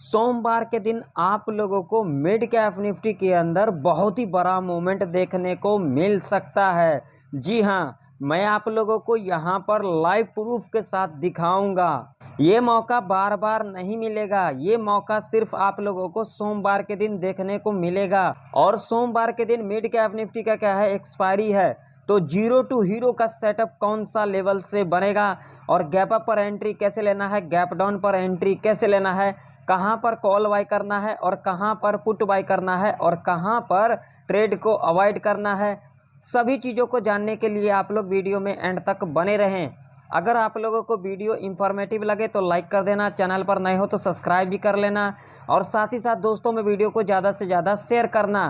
सोमवार के दिन आप लोगों को मिड कैप निफ्टी के अंदर बहुत ही बड़ा मूवमेंट देखने को मिल सकता है। जी हाँ, मैं आप लोगों को यहाँ पर लाइव प्रूफ के साथ दिखाऊंगा। ये मौका बार बार नहीं मिलेगा, ये मौका सिर्फ आप लोगों को सोमवार के दिन देखने को मिलेगा। और सोमवार के दिन मिड कैप निफ्टी का क्या है, एक्सपायरी है। तो जीरो टू हीरो का सेटअप कौन सा लेवल से बनेगा और गैप अप पर एंट्री कैसे लेना है, गैप डाउन पर एंट्री कैसे लेना है, कहां पर कॉल बाय करना है और कहां पर पुट बाय करना है और कहां पर ट्रेड को अवॉइड करना है, सभी चीज़ों को जानने के लिए आप लोग वीडियो में एंड तक बने रहें। अगर आप लोगों को वीडियो इंफॉर्मेटिव लगे तो लाइक कर देना, चैनल पर नए हो तो सब्सक्राइब भी कर लेना और साथ ही साथ दोस्तों में वीडियो को ज़्यादा से ज़्यादा शेयर करना।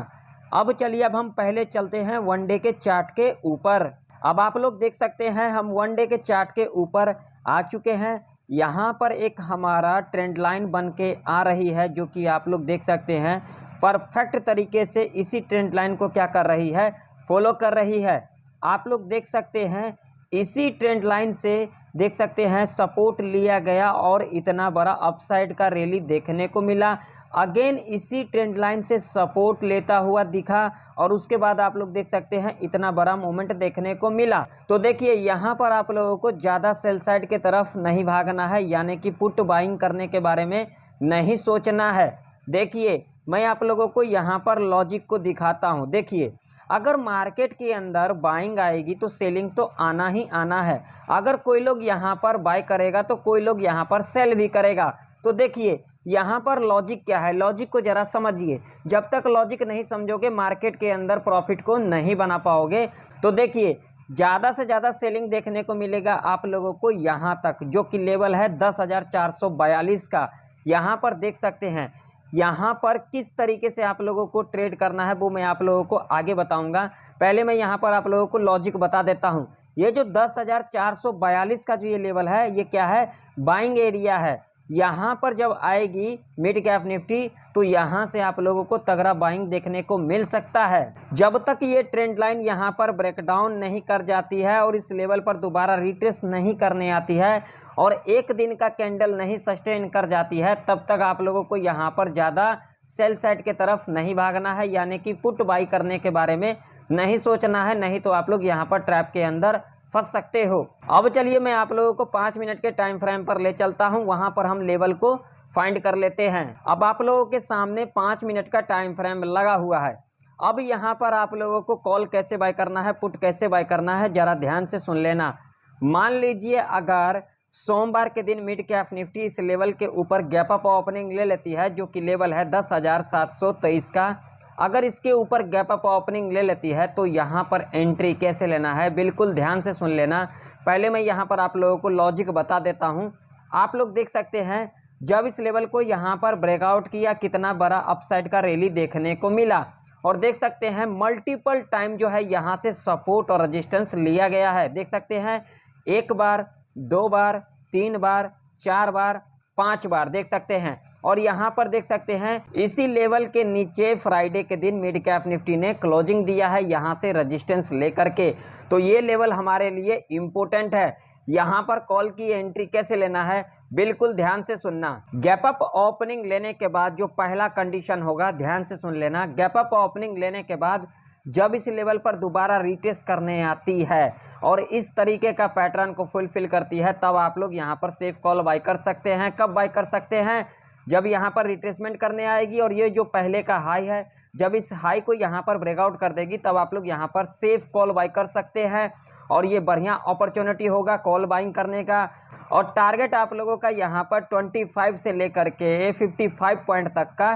अब चलिए, अब हम पहले चलते हैं वन डे के चार्ट के ऊपर। अब आप लोग देख सकते हैं हम वन डे के चार्ट के ऊपर आ चुके हैं। यहाँ पर एक हमारा ट्रेंड लाइन बन के आ रही है, जो कि आप लोग देख सकते हैं परफेक्ट तरीके से इसी ट्रेंड लाइन को क्या कर रही है, फॉलो कर रही है। आप लोग देख सकते हैं इसी ट्रेंड लाइन से देख सकते हैं सपोर्ट लिया गया और इतना बड़ा अपसाइड का रैली देखने को मिला। अगेन इसी ट्रेंड लाइन से सपोर्ट लेता हुआ दिखा और उसके बाद आप लोग देख सकते हैं इतना बड़ा मूवमेंट देखने को मिला। तो देखिए, यहाँ पर आप लोगों को ज़्यादा सेल साइड के तरफ नहीं भागना है, यानी कि पुट बाइंग करने के बारे में नहीं सोचना है। देखिए, मैं आप लोगों को यहाँ पर लॉजिक को दिखाता हूँ। देखिए, अगर मार्केट के अंदर बाइंग आएगी तो सेलिंग तो आना ही आना है। अगर कोई लोग यहाँ पर बाय करेगा तो कोई लोग यहाँ पर सेल भी करेगा। तो देखिए, यहाँ पर लॉजिक क्या है, लॉजिक को ज़रा समझिए। जब तक लॉजिक नहीं समझोगे मार्केट के अंदर प्रॉफिट को नहीं बना पाओगे। तो देखिए, ज़्यादा से ज़्यादा सेलिंग देखने को मिलेगा आप लोगों को यहाँ तक, जो कि लेवल है 10,442 का। यहाँ पर देख सकते हैं, यहाँ पर किस तरीके से आप लोगों को ट्रेड करना है वो मैं आप लोगों को आगे बताऊंगा। पहले मैं यहाँ पर आप लोगों को लॉजिक बता देता हूँ। ये जो 10,442 का जो ये लेवल है, ये क्या है, बाइंग एरिया है। यहाँ पर जब आएगी मिड कैप निफ्टी तो यहाँ से आप लोगों को तगड़ा बाइंग देखने को मिल सकता है। जब तक ये ट्रेंड लाइन यहाँ पर ब्रेकडाउन नहीं कर जाती है और इस लेवल पर दोबारा रिट्रेस नहीं करने आती है और एक दिन का कैंडल नहीं सस्टेन कर जाती है, तब तक आप लोगों को यहाँ पर ज़्यादा सेल साइड के तरफ नहीं भागना है, यानी कि पुट बाई करने के बारे में नहीं सोचना है, नहीं तो आप लोग यहाँ पर ट्रैप के अंदर फंस सकते हो। अब चलिए, मैं आप लोगों को 5 मिनट के टाइम फ्रेम पर ले चलता हूं, वहां पर हम लेवल को फाइंड कर लेते हैं। अब आप लोगों के सामने 5 मिनट का टाइम फ्रेम लगा हुआ है। अब यहां पर आप लोगों को कॉल कैसे बाय करना है, पुट कैसे बाय करना है, जरा ध्यान से सुन लेना। मान लीजिए अगर सोमवार के दिन मिड कैप निफ्टी इस लेवल के ऊपर गैप अप ओपनिंग ले लेती है, जो कि लेवल है 10,723 का। अगर इसके ऊपर गैप अप ओपनिंग ले लेती है तो यहाँ पर एंट्री कैसे लेना है, बिल्कुल ध्यान से सुन लेना। पहले मैं यहाँ पर आप लोगों को लॉजिक बता देता हूँ। आप लोग देख सकते हैं जब इस लेवल को यहाँ पर ब्रेकआउट किया, कितना बड़ा अपसाइड का रैली देखने को मिला। और देख सकते हैं मल्टीपल टाइम जो है यहाँ से सपोर्ट और रेजिस्टेंस लिया गया है। देख सकते हैं 1 बार, 2 बार, 3 बार, 4 बार, 5 बार देख सकते हैं। और यहाँ पर देख सकते हैं इसी लेवल के नीचे फ्राइडे के दिन मिड कैप निफ्टी ने क्लोजिंग दिया है, यहाँ से रेजिस्टेंस लेकर के। तो ये लेवल हमारे लिए इम्पोर्टेंट है। यहाँ पर कॉल की एंट्री कैसे लेना है, बिल्कुल ध्यान से सुनना। गैप अप ओपनिंग लेने के बाद जो पहला कंडीशन होगा, ध्यान से सुन लेना। गैप अप ओपनिंग लेने के बाद जब इस लेवल पर दोबारा रिटेस्ट करने आती है और इस तरीके का पैटर्न को फुलफिल करती है, तब आप लोग यहाँ पर सेफ कॉल बाय कर सकते हैं। कब बाय कर सकते हैं, जब यहाँ पर रिट्रेसमेंट करने आएगी और ये जो पहले का हाई है, जब इस हाई को यहाँ पर ब्रेकआउट कर देगी, तब आप लोग यहाँ पर सेफ कॉल बाय कर सकते हैं। और ये बढ़िया अपॉर्चुनिटी होगा कॉल बाइंग करने का। और टारगेट आप लोगों का यहाँ पर 25 से लेकर के 55 पॉइंट तक का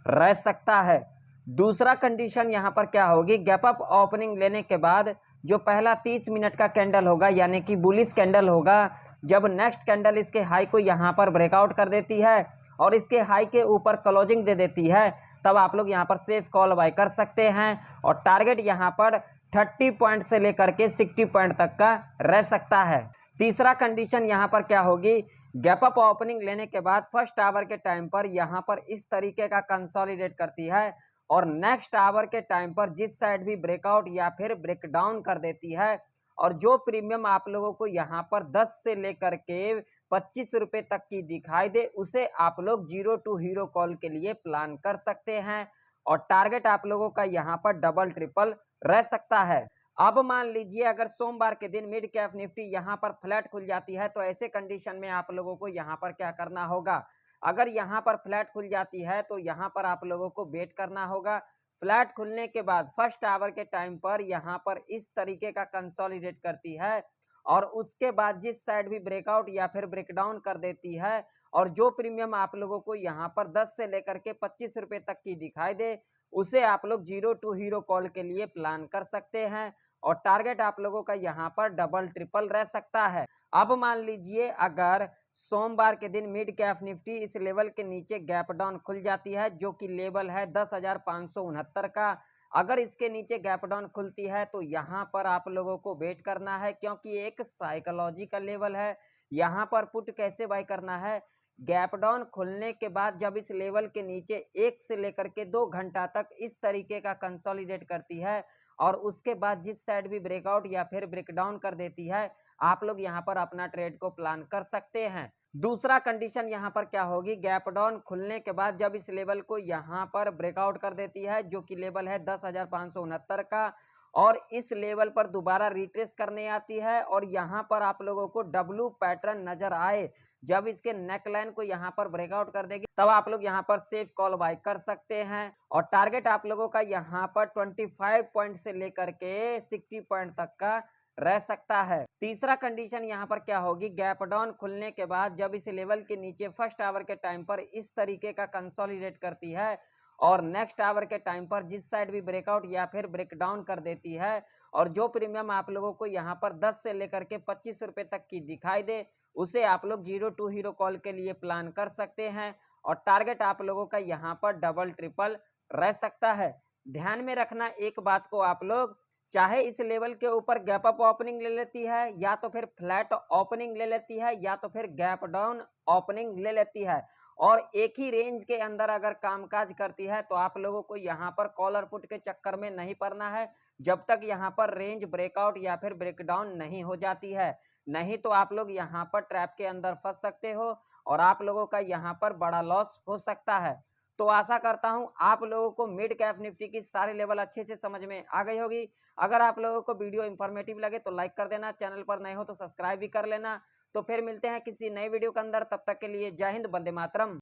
रह सकता है। दूसरा कंडीशन यहाँ पर क्या होगी, गैप अप ओपनिंग लेने के बाद जो पहला 30 मिनट का कैंडल होगा, यानी कि बुलिश कैंडल होगा, जब नेक्स्ट कैंडल इसके हाई को यहाँ पर ब्रेकआउट कर देती है और इसके हाई के ऊपर क्लोजिंग दे देती है, तब आप लोग यहाँ पर सेफ कॉल बाय कर सकते हैं। और टारगेट यहाँ पर 30 पॉइंट से लेकर के 60 पॉइंट तक का रह सकता है। तीसरा कंडीशन यहाँ पर क्या होगी, गैप अप ओपनिंग लेने के बाद फर्स्ट आवर के टाइम पर यहाँ पर इस तरीके का कंसोलिडेट करती है और नेक्स्ट आवर के टाइम पर जिस साइड भी ब्रेकआउट या फिर ब्रेकडाउन कर देती है और जो प्रीमियम आप लोगों को यहाँ पर 10 से लेकर के ₹25 तक की दिखाई दे, उसे आप लोग 0 टू हीरो कॉल के लिए प्लान कर सकते हैं और टारगेट आप लोगों का यहाँ पर डबल ट्रिपल रह सकता है। अब मान लीजिए अगर सोमवार के दिन मिड कैप निफ्टी यहाँ पर फ्लैट खुल जाती है तो ऐसे कंडीशन में आप लोगों को यहाँ पर क्या करना होगा। अगर यहाँ पर फ्लैट खुल जाती है तो यहाँ पर आप लोगों को वेट करना होगा। फ्लैट खुलने के बाद फर्स्ट आवर के टाइम पर यहाँ पर इस तरीके का कंसोलिडेट करती है और उसके बाद जिस साइड भी ब्रेकआउट या फिर ब्रेकडाउन कर देती है और जो प्रीमियम आप लोगों को यहाँ पर 10 से लेकर के ₹25 तक की दिखाई दे, उसे आप लोग 0 टू हीरो कॉल के लिए प्लान कर सकते हैं और टारगेट आप लोगों का यहाँ पर डबल ट्रिपल रह सकता है। अब मान लीजिए अगर सोमवार के दिन मिड कैप निफ्टी इस लेवल के नीचे गैप डाउन खुल जाती है जो कि लेवल है 10,569 का। अगर इसके नीचे गैप डाउन खुलती है तो यहाँ पर आप लोगों को वेट करना है क्योंकि एक साइकोलॉजिकल लेवल है। यहाँ पर पुट कैसे बाय करना है, गैप डाउन खुलने के बाद जब इस लेवल के नीचे 1 से लेकर के 2 घंटा तक इस तरीके का कंसोलिडेट करती है और उसके बाद जिस साइड भी ब्रेकआउट या फिर ब्रेकडाउन कर देती है, आप लोग यहाँ पर अपना ट्रेड को प्लान कर सकते हैं। दूसरा कंडीशन यहाँ पर क्या होगी, गैप डाउन खुलने के बाद जब इस लेवल को यहाँ पर ब्रेकआउट कर देती है जो कि लेवल है 10,569 का और इस लेवल पर दोबारा रिट्रेस करने आती है और यहाँ पर आप लोगों को डब्लू पैटर्न नजर आए, जब इसके नेकलाइन को यहाँ पर ब्रेकआउट कर देगी तब आप लोग यहाँ पर सेफ कॉल बाय कर सकते हैं और टारगेट आप लोगों का यहाँ पर 25 पॉइंट से लेकर के 60 पॉइंट तक का रह सकता है। तीसरा कंडीशन यहाँ पर क्या होगी, गैप डाउन खुलने के बाद जब इस लेवल के नीचे फर्स्ट आवर के टाइम पर इस तरीके का कंसोलिडेट करती है और नेक्स्ट आवर के टाइम पर जिस साइड भी ब्रेकआउट या फिर ब्रेकडाउन कर देती है और जो प्रीमियम आप लोगों को यहाँ पर 10 से लेकर के ₹25 तक की दिखाई दे, उसे आप लोग 0 टू हीरो कॉल के लिए प्लान कर सकते हैं और टारगेट आप लोगों का यहाँ पर डबल ट्रिपल रह सकता है। ध्यान में रखना एक बात को, आप लोग चाहे इस लेवल के ऊपर गैप अप ओपनिंग ले लेती है या तो फिर फ्लैट ओपनिंग ले लेती है या तो फिर गैप डाउन ओपनिंग ले लेती है और एक ही रेंज के अंदर अगर कामकाज करती है तो आप लोगों को यहाँ पर कॉलर पुट के चक्कर में नहीं पड़ना है जब तक यहाँ पर रेंज ब्रेकआउट या फिर ब्रेकडाउन नहीं हो जाती है। नहीं तो आप लोग यहाँ पर ट्रैप के अंदर फंस सकते हो और आप लोगों का यहाँ पर बड़ा लॉस हो सकता है। तो आशा करता हूं आप लोगों को मिड कैप निफ्टी की सारे लेवल अच्छे से समझ में आ गई होगी। अगर आप लोगों को वीडियो इंफॉर्मेटिव लगे तो लाइक कर देना, चैनल पर नए हो तो सब्सक्राइब भी कर लेना। तो फिर मिलते हैं किसी नए वीडियो के अंदर, तब तक के लिए जय हिंद, वंदे मातरम।